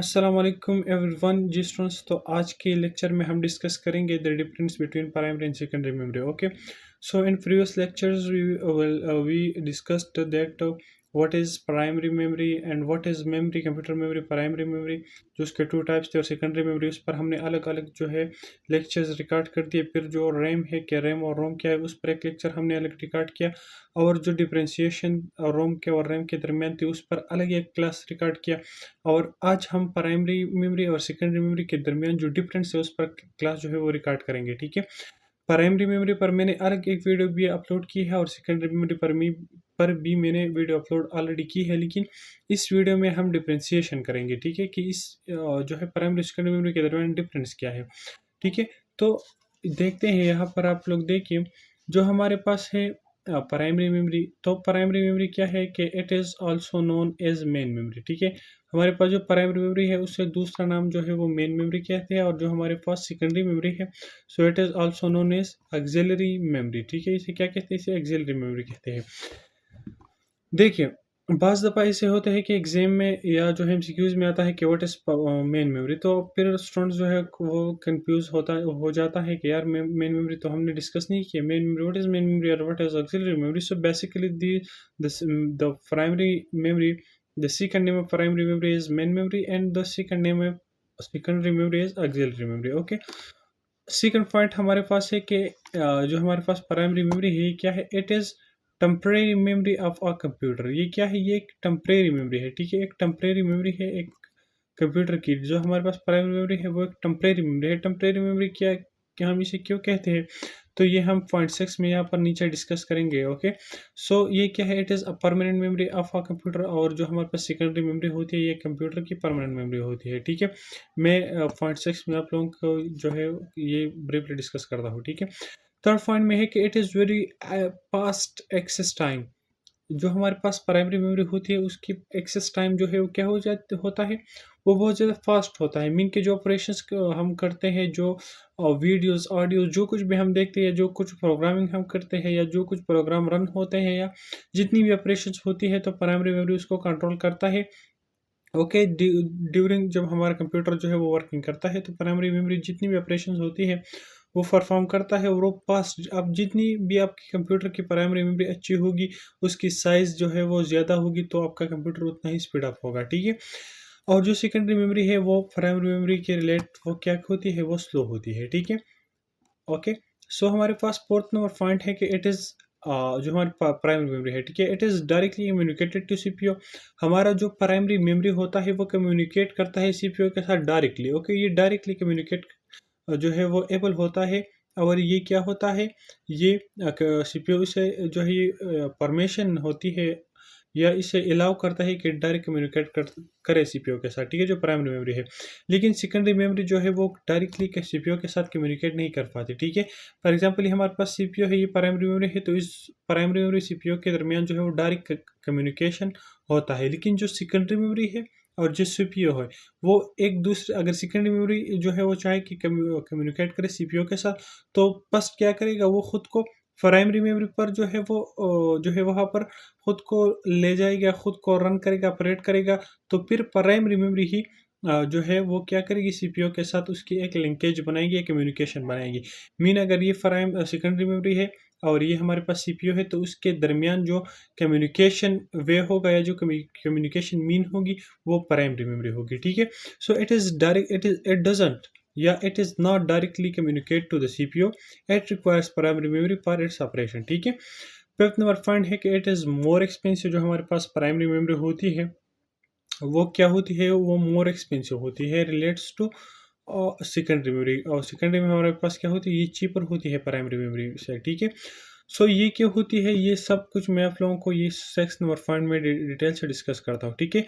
अस्सलाम वालेकुम एवरीवन जी स्टूडेंट्स। तो आज के लेक्चर में हम डिस्कस करेंगे the difference between primary and secondary memory. Okay, so in previous lectures we discussed that what is primary memory and what is memory, computer memory, primary memory, जो उसके two types थे, और secondary memory. उस पर हमने अलग अलग जो है लेक्चर्स रिकॉर्ड कर दिए। फिर जो रैम है, क्या रैम और रोम क्या है, उस पर एक लेक्चर हमने अलग रिकॉर्ड किया। और जो डिफ्रेंशिएशन रोम के और रैम के दरमियान थी, उस पर अलग एक क्लास रिकॉर्ड किया। और आज हम प्राइमरी मेमोरी और सेकेंडरी मेमोरी के दरमियान जो डिफरेंस है, उस पर क्लास जो है वो रिकॉर्ड करेंगे। ठीक है, प्राइमरी मेमोरी पर मैंने अलग एक वीडियो भी अपलोड की है, और सेकेंडरी मेमोरी पर भी मैंने वीडियो अपलोड ऑलरेडी की है। लेकिन इस वीडियो में हम डिफ्रेंशिएशन करेंगे। ठीक है, कि इस जो है प्राइमरी सेकेंडरी मेमोरी के दरमियान डिफरेंस क्या है। ठीक है, तो देखते हैं। यहाँ पर आप लोग देखिए, जो हमारे पास है प्राइमरी मेमोरी। तो प्राइमरी मेमोरी क्या है कि it is also known as main memory. ठीक है, हमारे पास जो प्राइमरी मेमोरी है, उससे दूसरा नाम जो है वो मेन मेमोरी कहते हैं। और जो हमारे पास सेकेंडरी मेमोरी है, so it is also known as auxiliary memory. ठीक है, इसे क्या कहते हैं? इसे ऑक्सिलरी मेमोरी कहते हैं। देखिए, बाज़ दफ़ा ऐसे होता है कि एग्ज़ाम में या जो है एमसीक्यूज़ में आता है कि व्हाट इज़ मेन मेमोरी। तो फिर स्टूडेंट्स जो है वो कन्फ्यूज़ हो जाता है कि यार मेन मेमोरी तो हमने डिस्कस नहीं किया। Main memory, what is main memory और what is auxiliary memory? So basically the primary memory, the second name of primary memory is main memory, and the second name of secondary memory is auxiliary memory. Okay, second point हमारे पास है कि जो हमारे पास primary memory है, ये क्या है? It is temporary memory of a computer. ये क्या है? ये एक टेम्परेरी मेमोरी है। ठीक है, एक टेम्परेरी मेमोरी है एक कंप्यूटर की। जो हमारे पास प्राइमरी मेमोरी है, वो एक टेम्परेरी मेमोरी है। टेम्परेरी मेमोरी क्या क्या हम इसे क्यों कहते हैं? तो ये हम पॉइंट 6 में यहाँ पर नीचे डिस्कस करेंगे। ओके, सो ये क्या है? It is a permanent memory of a computer. और जो हमारे पास सेकेंडरी मेमोरी होती है, ये कंप्यूटर की परमानेंट मेमोरी होती है। ठीक है, मैं पॉइंट 6 में आप लोगों को जो है ये ब्रीफली डिस्कस करता हूँ। ठीक है, थर्ड पॉइंट में है कि it is very fast access time. जो हमारे पास प्राइमरी मेमोरी होती है, उसकी एक्सेस टाइम जो है वो क्या हो जाता होता है? वो बहुत ज़्यादा फास्ट होता है। मीन के जो ऑपरेशंस हम करते हैं, जो वीडियोस, ऑडियो, जो कुछ भी हम देखते हैं, जो कुछ प्रोग्रामिंग हम करते हैं, या जो कुछ प्रोग्राम रन होते हैं, या जितनी भी ऑपरेशंस होती है, तो प्राइमरी मेमोरी उसको कंट्रोल करता है। ओके, ड्यूरिंग जब हमारा कंप्यूटर जो है वो वर्किंग करता है, तो प्राइमरी मेमोरी जितनी भी ऑपरेशंस होती है वो परफॉर्म करता है। और वो फास्ट, अब जितनी भी आपकी कंप्यूटर की प्राइमरी मेमोरी अच्छी होगी, उसकी साइज़ जो है वो ज़्यादा होगी, तो आपका कंप्यूटर उतना ही स्पीड अप होगा। ठीक है, और जो सेकेंडरी मेमोरी है, वो प्राइमरी मेमोरी के रिलेट वो क्या होती है? वो स्लो होती है। ठीक है, ओके, सो हमारे पास फोर्थ नंबर पॉइंट है कि इट इज़ जो हमारी प्राइमरी मेमोरी है, ठीक है, it is directly communicated to CPU. हमारा जो प्राइमरी मेमोरी होता है, वो कम्युनिकेट करता है सीपीयू के साथ डायरेक्टली। ओके, ये डायरेक्टली कम्युनिकेट जो है वो एबल होता है। और ये क्या होता है? ये सीपीयू से जो है ये परमिशन होती है, या इसे अलाउ करता है कि डायरेक्ट कम्युनिकेट करे सीपीयू के साथ। ठीक है, जो प्राइमरी मेमोरी है। लेकिन सेकेंडरी मेमोरी जो है वो डायरेक्टली के सीपीयू के साथ कम्युनिकेट नहीं कर पाती। ठीक है, फॉर एग्जांपल हमारे पास सीपीयू है, ये प्राइमरी मेमोरी है, तो इस प्राइमरी मेमोरी सीपीयू के दरमियान जो है वो डायरेक्ट कम्युनिकेशन होता है। लेकिन जो सेकेंडरी मेमोरी है और जो सीपीयू है, वो एक दूसरे, अगर सेकेंडरी मेमोरी जो है वो चाहे कि कम्युनिकेट करे सीपीयू के साथ, तो फर्स्ट क्या करेगा? वो खुद को प्राइमरी मेमोरी पर जो है वो जो है वहाँ पर खुद को ले जाएगा, खुद को रन करेगा, ऑपरेट करेगा। तो फिर प्राइमरी मेमोरी ही जो है वो क्या करेगी? सीपीयू के साथ उसकी एक लिंकेज बनाएगी, एक कम्युनिकेशन बनाएगी। मीन अगर ये सेकेंडरी मेमोरी है और ये हमारे पास सीपीयू है, तो उसके दरमियान जो कम्युनिकेशन वे होगा, या जो कम्युनिकेशन मीन होगी, वो प्राइमरी मेमोरी होगी। ठीक है, so it is direct, it doesn't, या it is not directly communicate to the CPU. It requires primary memory for its operation. ठीक है, फिफ्थ नंबर पॉइंट है कि इट इज़ मोर एक्सपेंसिव। जो हमारे पास प्राइमरी मेमोरी होती है, वो क्या होती है? वो मोर एक्सपेंसिव होती है रिलेट्स टू सेकेंडरी मेमोरी। और सेकेंडरी में हमारे पास क्या होती है? ये चीपर होती है प्राइमरी मेमोरी से। ठीक है, सो ये क्या होती है? ये सब कुछ मैं आप लोगों को ये 6 नंबर पॉइंट में डिटेल से डिस्कस करता हूँ। ठीक है,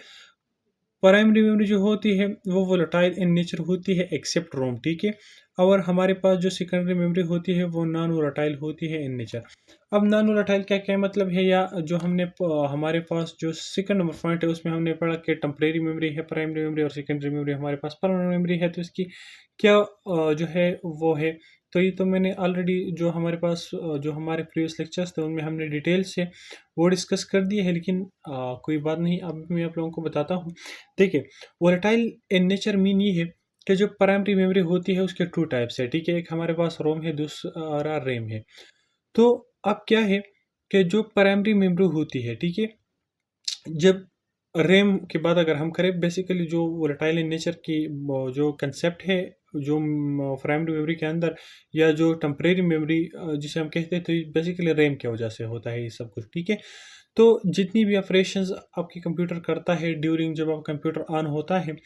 प्राइमरी मेमोरी जो होती है वो वोलेटाइल इन नेचर होती है एक्सेप्ट रोम। ठीक है, और हमारे पास जो सेकेंडरी मेमोरी होती है वो नॉन वोलेटाइल होती है इन नेचर। अब नॉन वोलेटाइल क्या क्या मतलब है? या जो हमने हमारे पास जो सेकंड नंबर पॉइंट है, उसमें हमने पढ़ा कि टेम्परेरी मेमोरी है प्राइमरी मेमोरी, और सेकेंडरी मेमोरी हमारे पास परमानेंट मेमोरी है। तो इसकी क्या जो है वो है तो ये तो मैंने ऑलरेडी जो हमारे पास जो हमारे प्रीवियस लेक्चर्स थे उनमें हमने डिटेल से वो डिस्कस कर दिए है, लेकिन कोई बात नहीं, अब मैं आप लोगों को बताता हूँ। देखिए, वोलेटाइल इन नेचर मीन ये है कि जो प्राइमरी मेमोरी होती है उसके टू टाइप्स है, ठीक है। एक हमारे पास रोम है, दूसरा रैम है। तो अब क्या है कि जो प्राइमरी मेमोरी होती है, ठीक है, जब रैम के बाद अगर हम करें, बेसिकली जो वोलेटाइल इन नेचर की जो कंसेप्ट है, जो प्राइमरी मेमोरी के अंदर या जो टेम्परेरी मेमोरी जिसे हम कहते हैं, तो बेसिकली रैम की वजह से होता है ये सब कुछ, ठीक है। तो जितनी भी ऑपरेशंस आपकी कंप्यूटर करता है ड्यूरिंग जब आप कंप्यूटर ऑन होता है,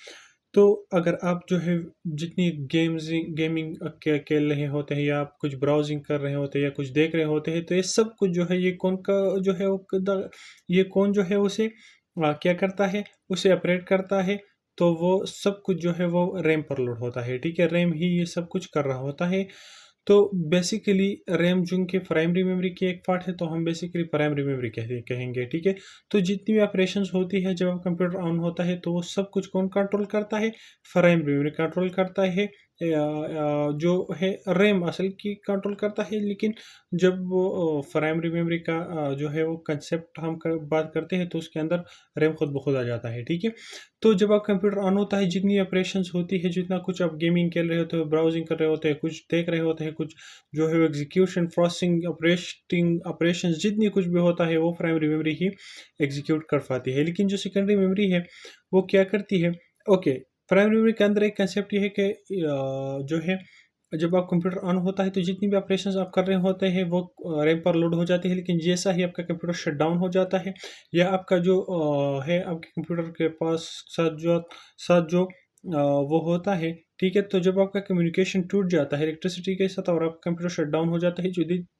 तो अगर आप जो है जितनी गेमिंग खेल रहे होते हैं या आप कुछ ब्राउजिंग कर रहे होते हैं या कुछ देख रहे होते हैं, तो ये सब कुछ जो है ये कौन का जो है ये कौन जो है उसे क्या करता है, उसे ऑपरेट करता है। तो वो सब कुछ जो है वो रैम पर लोड होता है, ठीक है। रैम ही ये सब कुछ कर रहा होता है। तो बेसिकली रैम जो कि प्राइमरी मेमोरी की एक पार्ट है, तो हम बेसिकली प्राइमरी मेमोरी कहेंगे, ठीक है। तो जितनी भी ऑपरेशंस होती है जब कंप्यूटर ऑन होता है, तो वो सब कुछ कौन कंट्रोल करता है? प्राइमरी मेमोरी कंट्रोल करता है। जो है रैम असल की कंट्रोल करता है, लेकिन जब वो प्राइमरी मेमोरी का जो है वो कंसेप्ट हम बात करते हैं, तो उसके अंदर रैम खुद ब खुद आ जाता है, ठीक है। तो जब आप कंप्यूटर ऑन होता है, जितनी ऑपरेशंस होती है, जितना कुछ आप गेमिंग खेल रहे होते हो, ब्राउजिंग कर रहे होते हैं, कुछ देख रहे होते हैं, कुछ जो है एग्जीक्यूशन प्रोसेसिंग ऑपरेशंस जितनी कुछ भी होता है, वो प्राइमरी मेमोरी ही एग्जीक्यूट कर पाती है। लेकिन जो सेकेंडरी मेमोरी है वो क्या करती है? ओके, प्राइमरी मेमोरी के अंदर एक कंसेप्ट ये है कि जो है जब आप कंप्यूटर ऑन होता है, तो जितनी भी ऑपरेशंस आप कर रहे होते हैं वो रैम पर लोड हो जाती है। लेकिन जैसा ही आपका कंप्यूटर शट डाउन हो जाता है, या आपका जो है आपके कंप्यूटर के पास साथ जो वो होता है, ठीक है। तो जब आपका कम्युनिकेशन टूट जाता है इलेक्ट्रिसिटी के साथ और आपका कंप्यूटर शट डाउन हो जाता है,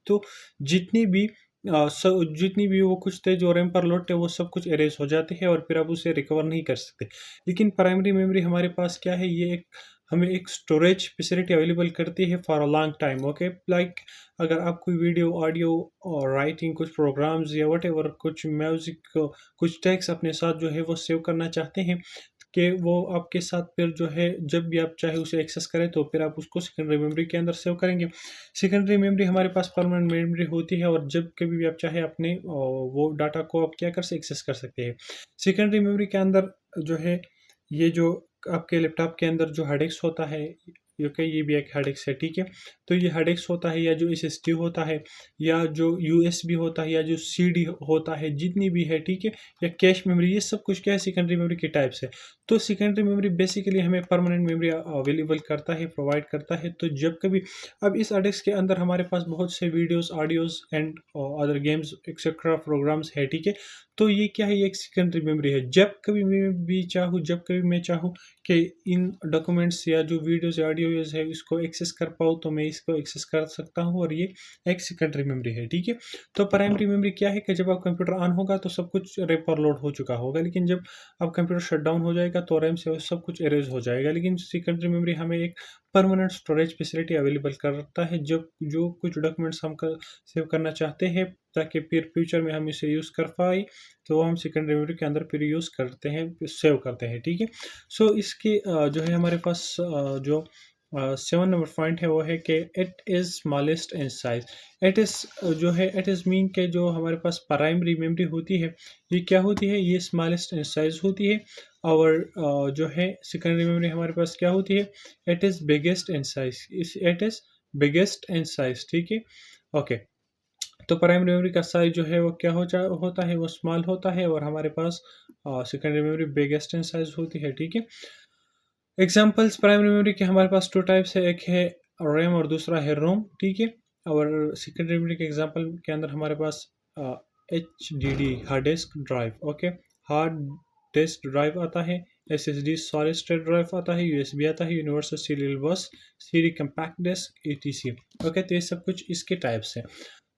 तो जितनी भी जितनी भी वो कुछ थे जो रैम पर लोड थे, वो सब कुछ एरेज हो जाते हैं और फिर आप उसे रिकवर नहीं कर सकते। लेकिन प्राइमरी मेमोरी हमारे पास क्या है, ये एक हमें एक स्टोरेज फैसिलिटी अवेलेबल करती है for a long time, okay. Like अगर आप कोई वीडियो ऑडियो और राइटिंग कुछ प्रोग्राम्स या वट एवर कुछ म्यूजिक कुछ टेक्स्ट अपने साथ जो है वो सेव करना चाहते हैं, कि वो आपके साथ फिर जो है जब भी आप चाहे उसे एक्सेस करें, तो फिर आप उसको सेकेंडरी मेमोरी के अंदर सेव करेंगे। सेकेंडरी मेमोरी हमारे पास परमानेंट मेमोरी होती है, और जब कभी भी आप चाहे अपने वो डाटा को आप क्या कर से एक्सेस कर सकते हैं। सेकेंडरी मेमोरी के अंदर जो है ये जो आपके लैपटॉप के अंदर जो हार्ड डिस्क होता है, ओके, ये भी एक हार्ड डिस्क है, ठीक है। तो ये हार्ड डिस्क होता है, या जो एसएसडी होता है, या जो यूएसबी होता है, या जो सीडी होता है, जितनी भी है, ठीक है, या कैश मेमोरी, ये सब कुछ क्या है सेकेंडरी मेमोरी के टाइप्स है। तो सेकेंडरी मेमोरी बेसिकली हमें परमानेंट मेमोरी अवेलेबल करता है, प्रोवाइड करता है। तो जब कभी अब इस हार्ड डिस्क के अंदर हमारे पास बहुत से videos, audios and other games etcetera programs है, ठीक है। तो ये क्या है, ये एक सेकेंडरी मेमोरी है। जब कभी मैं भी चाहूँ, जब कभी मैं चाहूँ कि इन डॉक्यूमेंट्स या जो वीडियोस या ऑडियोज है इसको एक्सेस कर पाऊँ, तो मैं इसको एक्सेस कर सकता हूँ, और ये एक सेकेंडरी मेमोरी है, ठीक है। तो प्राइमरी मेमोरी क्या है कि जब आप कंप्यूटर ऑन होगा तो सब कुछ रैम पर लोड हो चुका होगा, लेकिन जब अब कंप्यूटर शट डाउन हो जाएगा तो रैम से सब कुछ एरेज हो जाएगा। लेकिन सेकेंडरी मेमोरी हमें एक परमानेंट स्टोरेज फैसिलिटी अवेलेबल करता है, जब जो कुछ डॉक्यूमेंट्स हम सेव करना चाहते हैं, ताकि फिर फ्यूचर में हम इसे यूज़ कर पाए, तो हम सेकेंडरी मेमोरी के अंदर फिर यूज़ करते हैं, सेव करते हैं, ठीक है। सो इसके जो है हमारे पास जो 7 नंबर पॉइंट है वो है कि it is smallest in size. It is जो है इट इज़ मीन के जो हमारे पास प्राइमरी मेमोरी होती है, ये क्या होती है, ये स्मॉलेस्ट इन साइज होती है। और जो है सेकेंडरी मेमोरी हमारे पास क्या होती है, it is biggest in size, it is biggest in size, ठीक है, ओके। तो प्राइमरी मेमोरी का साइज जो है वो क्या होता है, वो स्मॉल होता है, और हमारे पास secondary memory biggest in size होती है, ठीक है। एग्जाम्पल्स प्राइमरी मेमोरी के हमारे पास टू टाइप्स है, एक है रैम और दूसरा है रोम, ठीक है। और सेकेंडरी मेमोरी के एग्जाम्पल के अंदर हमारे पास H D D hard disk drive, okay, hard disk drive आता है, S S D solid state drive आता है, यूएसबी आता है, universal serial bus, CD compact disk, ETC, okay. तो ये सब कुछ इसके टाइप्स हैं।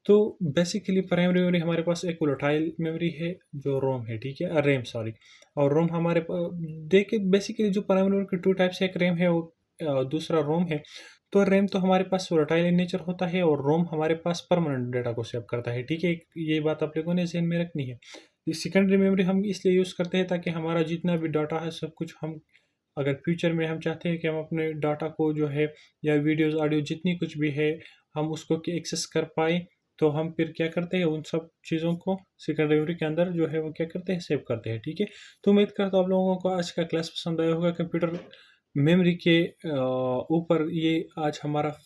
तो बेसिकली प्राइमरी मेमोरी हमारे पास एक वोलेटाइल मेमोरी है जो रोम है, ठीक है, रैम सॉरी। और रोम हमारे देखिए बेसिकली जो प्राइमरी मेमोरी के टू टाइप्स है, एक रैम है, वो दूसरा रोम है। तो रैम तो हमारे पास वोलेटाइल इन नेचर होता है, और रोम हमारे पास परमानेंट डेटा को सेव करता है, ठीक है। ये बात आप लोगों ने ध्यान में रखनी है। सेकेंडरी मेमोरी हम इसलिए यूज़ करते हैं ताकि हमारा जितना भी डाटा है सब कुछ हम अगर फ्यूचर में हम चाहते हैं कि हम अपने डाटा को जो है या वीडियोस ऑडियो जितनी कुछ भी है हम उसको कि एक्सेस कर पाए, तो हम फिर क्या करते हैं उन सब चीज़ों को सेकेंडरी मेमोरी के अंदर जो है वो क्या करते हैं सेव करते हैं। ठीक है, तो उम्मीद करता हूँ आप लोगों को आज का क्लास पसंद आया होगा कंप्यूटर मेमोरी के ऊपर। ये आज हमारा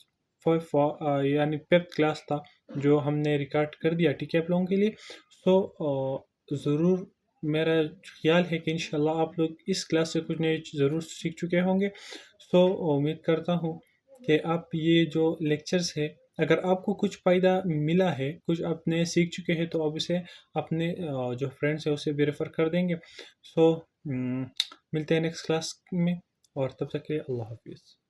यानी फिफ्थ क्लास था जो हमने रिकॉर्ड कर दिया। ठीक है आप लोगों के लिए। सो ज़रूर मेरा ख्याल है कि इंशाल्लाह आप लोग इस क्लास से कुछ नए ज़रूर सीख चुके होंगे। सो उम्मीद करता हूँ कि आप ये जो लेक्चर्स है अगर आपको कुछ फ़ायदा मिला है, कुछ आप नए सीख चुके हैं, तो आप इसे अपने जो फ्रेंड्स हैं उसे भी रेफ़र कर देंगे। सो मिलते हैं नेक्स्ट क्लास में और तब तक के लिए अल्लाह हाफ़िज़।